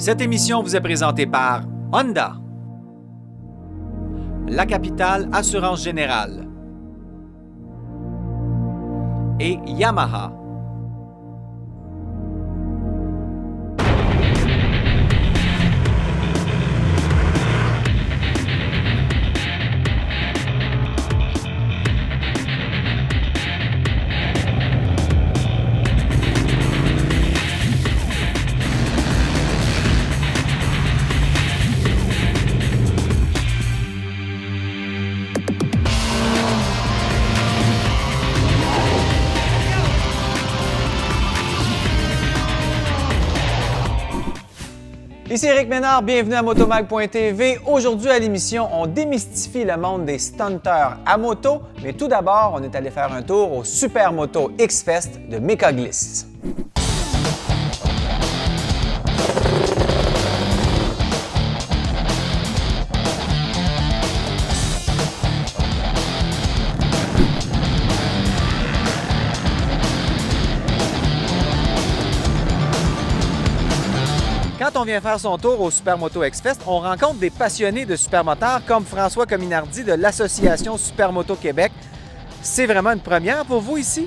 Cette émission vous est présentée par Honda, La Capitale Assurance Générale et Yamaha. Ici Éric Ménard, bienvenue à Motomag.tv. Aujourd'hui à l'émission, on démystifie le monde des stunteurs à moto, mais tout d'abord, on est allé faire un tour au Supermoto X-Fest de Mécaglisse. Quand on vient faire son tour au Supermoto X-Fest, on rencontre des passionnés de supermoteurs comme François Cominardi de l'Association Supermoto Québec. C'est vraiment une première pour vous ici?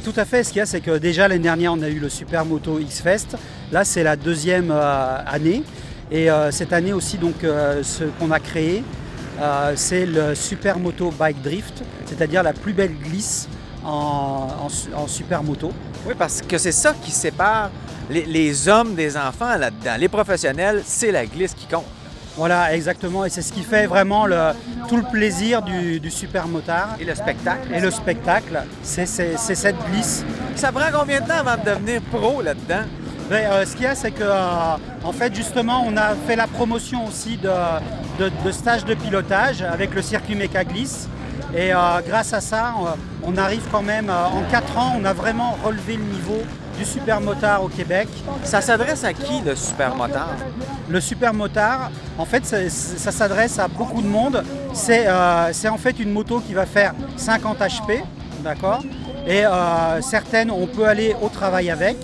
Tout à fait. Ce qu'il y a, c'est que déjà l'année dernière, on a eu le Supermoto X-Fest. Là, c'est la deuxième année. Et cette année aussi, donc, ce qu'on a créé, c'est le Supermoto Bike Drift, c'est-à-dire la plus belle glisse en supermoto. Oui, parce que c'est ça qui sépare les hommes des enfants là-dedans. Les professionnels, c'est la glisse qui compte. Voilà, exactement. Et c'est ce qui fait vraiment tout le plaisir du supermotard. Et le spectacle. Et le spectacle, c'est cette glisse. Ça prend combien de temps avant de devenir pro là-dedans? Ce qu'il y a, c'est que, en fait, justement, on a fait la promotion aussi de stages de pilotage avec le circuit Mécaglisse. Et grâce à ça, on arrive quand même, en 4 ans, on a vraiment relevé le niveau du supermotard au Québec. Ça s'adresse à qui, le supermotard? Le supermotard, en fait, ça s'adresse à beaucoup de monde. C'est en fait une moto qui va faire 50 HP, d'accord? Et certaines, on peut aller au travail avec.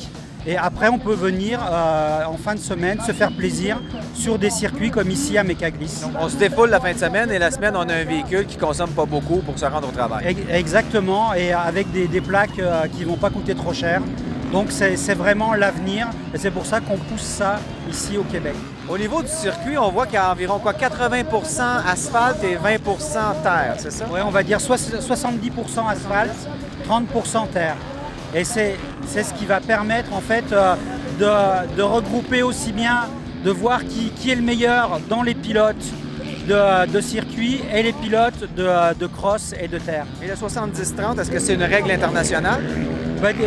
Et après, on peut venir en fin de semaine se faire plaisir sur des circuits comme ici à Mécaglisse. On se défoule la fin de semaine et la semaine, on a un véhicule qui ne consomme pas beaucoup pour se rendre au travail. Exactement, et avec des plaques qui ne vont pas coûter trop cher. Donc c'est vraiment l'avenir et c'est pour ça qu'on pousse ça ici au Québec. Au niveau du circuit, on voit qu'il y a environ 80% asphalte et 20% terre, c'est ça? Oui, on va dire 70% asphalte, 30% terre. Et c'est ce qui va permettre en fait de regrouper aussi bien, de voir qui est le meilleur dans les pilotes de circuit et les pilotes de cross et de terre. Et le 70-30, est-ce que c'est une règle internationale?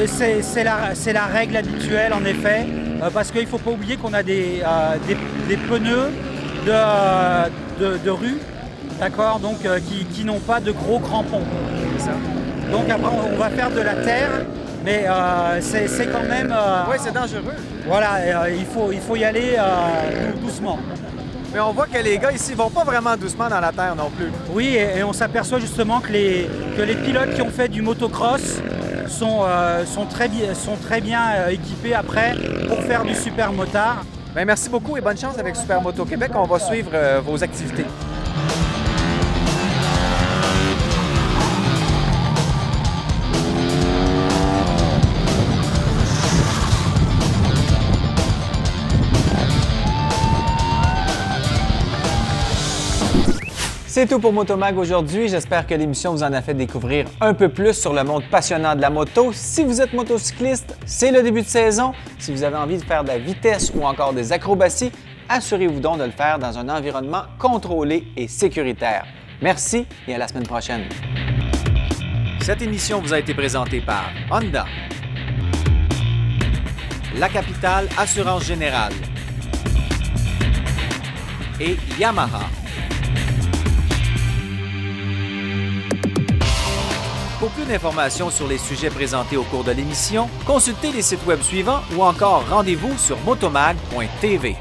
C'est la règle habituelle en effet, parce qu'il ne faut pas oublier qu'on a des pneus de rue, d'accord, donc qui n'ont pas de gros crampons. C'est ça. Donc après on va faire de la terre, mais c'est quand même... Oui, c'est dangereux. Voilà, il faut y aller doucement. Mais on voit que les gars ici vont pas vraiment doucement dans la terre non plus. Oui, et on s'aperçoit justement que les pilotes qui ont fait du motocross sont très bien équipés après pour faire du supermotard. Bien, merci beaucoup et bonne chance avec Supermoto Québec. On va suivre vos activités. C'est tout pour Motomag aujourd'hui. J'espère que l'émission vous en a fait découvrir un peu plus sur le monde passionnant de la moto. Si vous êtes motocycliste, c'est le début de saison. Si vous avez envie de faire de la vitesse ou encore des acrobaties, assurez-vous donc de le faire dans un environnement contrôlé et sécuritaire. Merci et à la semaine prochaine. Cette émission vous a été présentée par Honda, La Capitale Assurance Générale et Yamaha. Pour plus d'informations sur les sujets présentés au cours de l'émission, consultez les sites web suivants ou encore rendez-vous sur motomag.tv.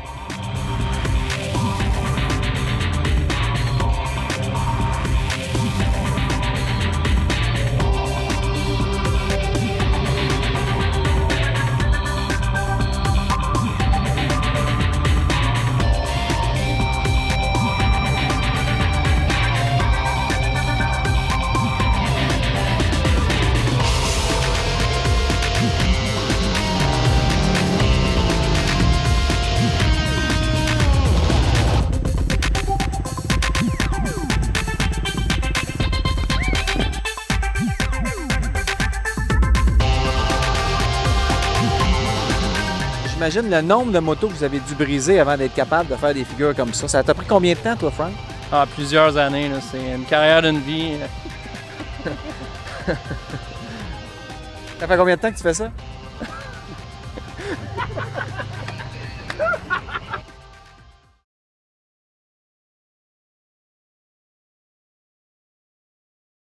j'imagine le nombre de motos que vous avez dû briser avant d'être capable de faire des figures comme ça. Ça t'a pris combien de temps, toi, Frank? Ah, plusieurs années, là. C'est une carrière d'une vie. Ça fait combien de temps que tu fais ça?